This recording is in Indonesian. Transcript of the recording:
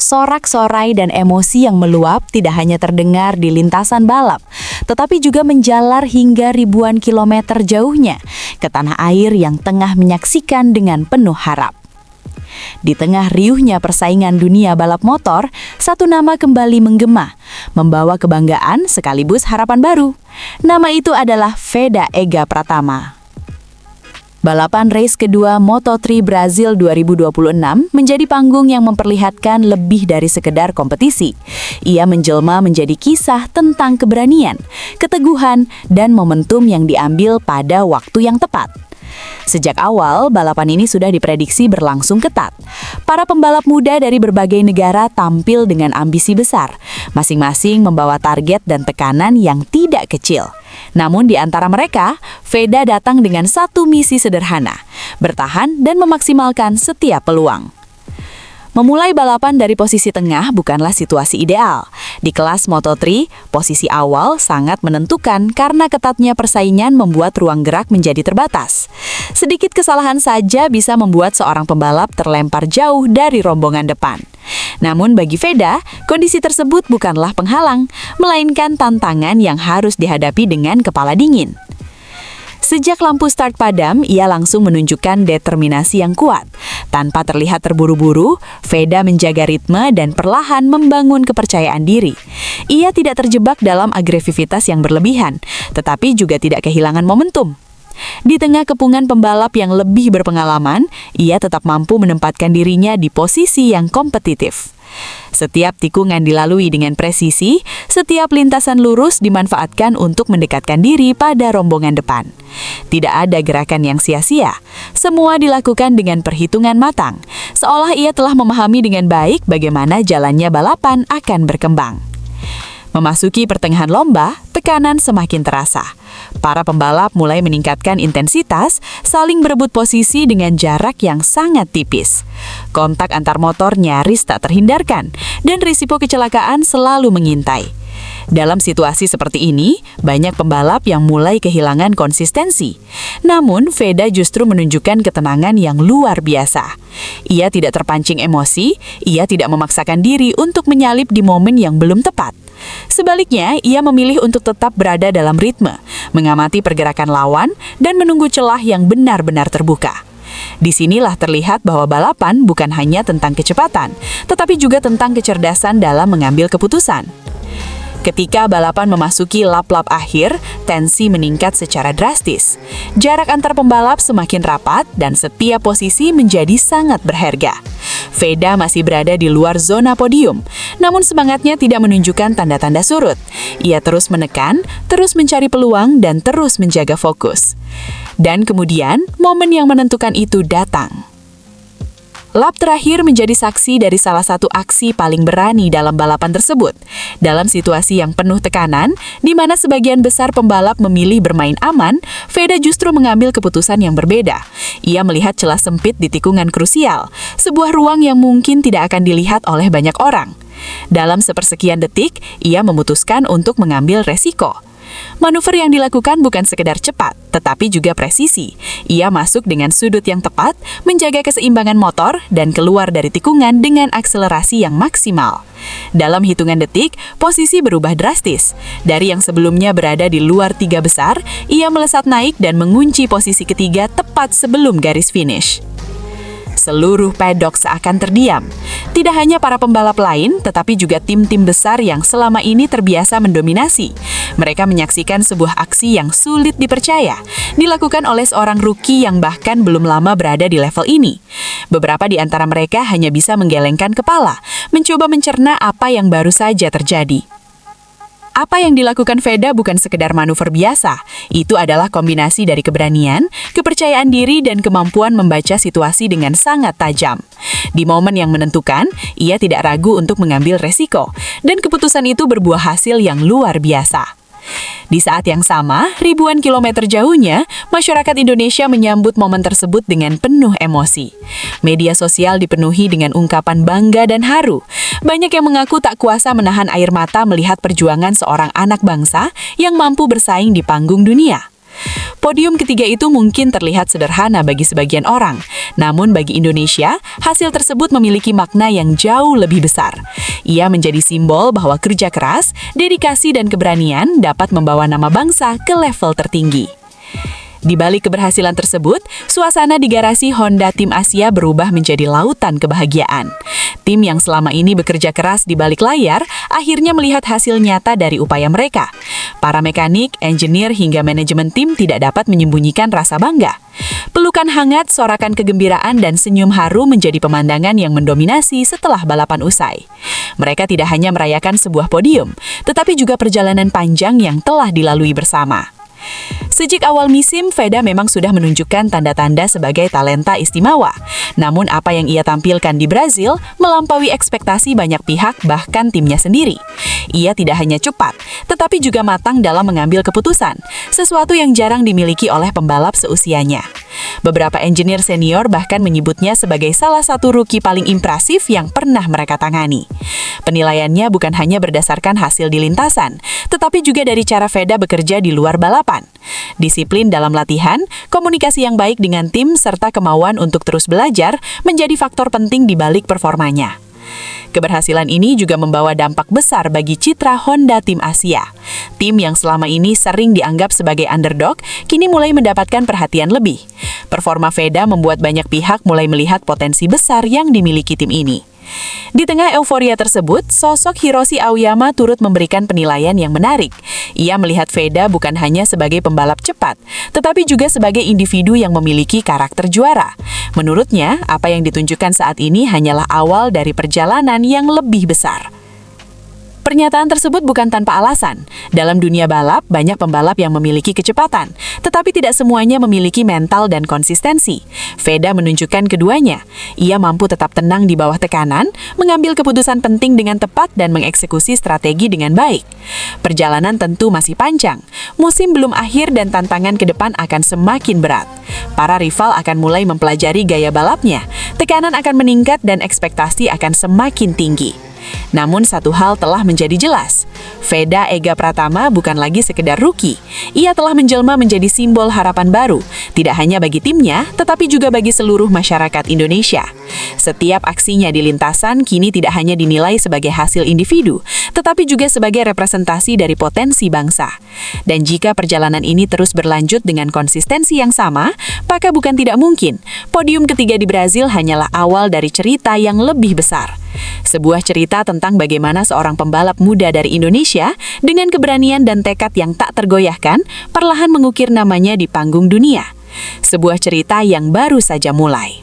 Sorak-sorai dan emosi yang meluap tidak hanya terdengar di lintasan balap, tetapi juga menjalar hingga ribuan kilometer jauhnya ke tanah air yang tengah menyaksikan dengan penuh harap. Di tengah riuhnya persaingan dunia balap motor, satu nama kembali menggema, membawa kebanggaan sekaligus harapan baru. Nama itu adalah Veda Ega Pratama. Balapan race kedua Moto3 Brazil 2026 menjadi panggung yang memperlihatkan lebih dari sekedar kompetisi. Ia menjelma menjadi kisah tentang keberanian, keteguhan, dan momentum yang diambil pada waktu yang tepat. Sejak awal, balapan ini sudah diprediksi berlangsung ketat. Para pembalap muda dari berbagai negara tampil dengan ambisi besar, masing-masing membawa target dan tekanan yang tidak kecil. Namun di antara mereka, Veda datang dengan satu misi sederhana, bertahan dan memaksimalkan setiap peluang. Memulai balapan dari posisi tengah bukanlah situasi ideal. Di kelas Moto3, posisi awal sangat menentukan karena ketatnya persaingan membuat ruang gerak menjadi terbatas. Sedikit kesalahan saja bisa membuat seorang pembalap terlempar jauh dari rombongan depan. Namun bagi Veda, kondisi tersebut bukanlah penghalang, melainkan tantangan yang harus dihadapi dengan kepala dingin. Sejak lampu start padam, ia langsung menunjukkan determinasi yang kuat. Tanpa terlihat terburu-buru, Veda menjaga ritme dan perlahan membangun kepercayaan diri. Ia tidak terjebak dalam agresivitas yang berlebihan, tetapi juga tidak kehilangan momentum. Di tengah kepungan pembalap yang lebih berpengalaman, ia tetap mampu menempatkan dirinya di posisi yang kompetitif. Setiap tikungan dilalui dengan presisi, setiap lintasan lurus dimanfaatkan untuk mendekatkan diri pada rombongan depan. Tidak ada gerakan yang sia-sia, semua dilakukan dengan perhitungan matang, seolah ia telah memahami dengan baik bagaimana jalannya balapan akan berkembang. Memasuki pertengahan lomba, tekanan semakin terasa. Para pembalap mulai meningkatkan intensitas, saling berebut posisi dengan jarak yang sangat tipis. Kontak antar motor nyaris tak terhindarkan, dan risiko kecelakaan selalu mengintai. Dalam situasi seperti ini, banyak pembalap yang mulai kehilangan konsistensi. Namun, Veda justru menunjukkan ketenangan yang luar biasa. Ia tidak terpancing emosi, ia tidak memaksakan diri untuk menyalip di momen yang belum tepat. Sebaliknya, ia memilih untuk tetap berada dalam ritme, mengamati pergerakan lawan, dan menunggu celah yang benar-benar terbuka. Disinilah terlihat bahwa balapan bukan hanya tentang kecepatan, tetapi juga tentang kecerdasan dalam mengambil keputusan. Ketika balapan memasuki lap-lap akhir, tensi meningkat secara drastis. Jarak antar pembalap semakin rapat dan setiap posisi menjadi sangat berharga. Veda masih berada di luar zona podium, namun semangatnya tidak menunjukkan tanda-tanda surut. Ia terus menekan, terus mencari peluang, dan terus menjaga fokus. Dan kemudian, momen yang menentukan itu datang. Lap terakhir menjadi saksi dari salah satu aksi paling berani dalam balapan tersebut. Dalam situasi yang penuh tekanan, di mana sebagian besar pembalap memilih bermain aman, Veda justru mengambil keputusan yang berbeda. Ia melihat celah sempit di tikungan krusial, sebuah ruang yang mungkin tidak akan dilihat oleh banyak orang. Dalam sepersekian detik, ia memutuskan untuk mengambil resiko. Manuver yang dilakukan bukan sekedar cepat, tetapi juga presisi. Ia masuk dengan sudut yang tepat, menjaga keseimbangan motor, dan keluar dari tikungan dengan akselerasi yang maksimal. Dalam hitungan detik, posisi berubah drastis. Dari yang sebelumnya berada di luar tiga besar, ia melesat naik dan mengunci posisi ketiga tepat sebelum garis finish. Seluruh paddock seakan terdiam. Tidak hanya para pembalap lain, tetapi juga tim-tim besar yang selama ini terbiasa mendominasi. Mereka menyaksikan sebuah aksi yang sulit dipercaya, dilakukan oleh seorang rookie yang bahkan belum lama berada di level ini. Beberapa di antara mereka hanya bisa menggelengkan kepala, mencoba mencerna apa yang baru saja terjadi. Apa yang dilakukan Veda bukan sekedar manuver biasa, itu adalah kombinasi dari keberanian, kepercayaan diri, dan kemampuan membaca situasi dengan sangat tajam. Di momen yang menentukan, ia tidak ragu untuk mengambil resiko, dan keputusan itu berbuah hasil yang luar biasa. Di saat yang sama, ribuan kilometer jauhnya, masyarakat Indonesia menyambut momen tersebut dengan penuh emosi. Media sosial dipenuhi dengan ungkapan bangga dan haru. Banyak yang mengaku tak kuasa menahan air mata melihat perjuangan seorang anak bangsa yang mampu bersaing di panggung dunia. Podium ketiga itu mungkin terlihat sederhana bagi sebagian orang, namun bagi Indonesia, hasil tersebut memiliki makna yang jauh lebih besar. Ia menjadi simbol bahwa kerja keras, dedikasi, dan keberanian dapat membawa nama bangsa ke level tertinggi. Di balik keberhasilan tersebut, suasana di garasi Honda Tim Asia berubah menjadi lautan kebahagiaan. Tim yang selama ini bekerja keras di balik layar akhirnya melihat hasil nyata dari upaya mereka. Para mekanik, engineer, hingga manajemen tim tidak dapat menyembunyikan rasa bangga. Pelukan hangat, sorakan kegembiraan, dan senyum haru menjadi pemandangan yang mendominasi setelah balapan usai. Mereka tidak hanya merayakan sebuah podium, tetapi juga perjalanan panjang yang telah dilalui bersama. Sejak awal musim, Veda memang sudah menunjukkan tanda-tanda sebagai talenta istimewa. Namun apa yang ia tampilkan di Brazil melampaui ekspektasi banyak pihak, bahkan timnya sendiri. Ia tidak hanya cepat, tetapi juga matang dalam mengambil keputusan, sesuatu yang jarang dimiliki oleh pembalap seusianya. Beberapa engineer senior bahkan menyebutnya sebagai salah satu rookie paling impresif yang pernah mereka tangani. Penilaiannya bukan hanya berdasarkan hasil di lintasan, tetapi juga dari cara Veda bekerja di luar balapan. Disiplin dalam latihan, komunikasi yang baik dengan tim, serta kemauan untuk terus belajar menjadi faktor penting di balik performanya. Keberhasilan ini juga membawa dampak besar bagi citra Honda Tim Asia. Tim yang selama ini sering dianggap sebagai underdog, kini mulai mendapatkan perhatian lebih. Performa Veda membuat banyak pihak mulai melihat potensi besar yang dimiliki tim ini. Di tengah euforia tersebut, sosok Hiroshi Aoyama turut memberikan penilaian yang menarik. Ia melihat Veda bukan hanya sebagai pembalap cepat, tetapi juga sebagai individu yang memiliki karakter juara. Menurutnya, apa yang ditunjukkan saat ini hanyalah awal dari perjalanan yang lebih besar. Pernyataan tersebut bukan tanpa alasan. Dalam dunia balap, banyak pembalap yang memiliki kecepatan, tetapi tidak semuanya memiliki mental dan konsistensi. Veda menunjukkan keduanya. Ia mampu tetap tenang di bawah tekanan, mengambil keputusan penting dengan tepat, dan mengeksekusi strategi dengan baik. Perjalanan tentu masih panjang. Musim belum akhir dan tantangan ke depan akan semakin berat. Para rival akan mulai mempelajari gaya balapnya. Tekanan akan meningkat dan ekspektasi akan semakin tinggi. Namun satu hal telah menjadi jelas, Veda Ega Pratama bukan lagi sekedar rookie. Ia telah menjelma menjadi simbol harapan baru, tidak hanya bagi timnya, tetapi juga bagi seluruh masyarakat Indonesia. Setiap aksinya di lintasan kini tidak hanya dinilai sebagai hasil individu, tetapi juga sebagai representasi dari potensi bangsa. Dan jika perjalanan ini terus berlanjut dengan konsistensi yang sama, maka bukan tidak mungkin, podium ketiga di Brazil hanyalah awal dari cerita yang lebih besar. Sebuah cerita tentang bagaimana seorang pembalap muda dari Indonesia dengan keberanian dan tekad yang tak tergoyahkan perlahan mengukir namanya di panggung dunia. Sebuah cerita yang baru saja mulai.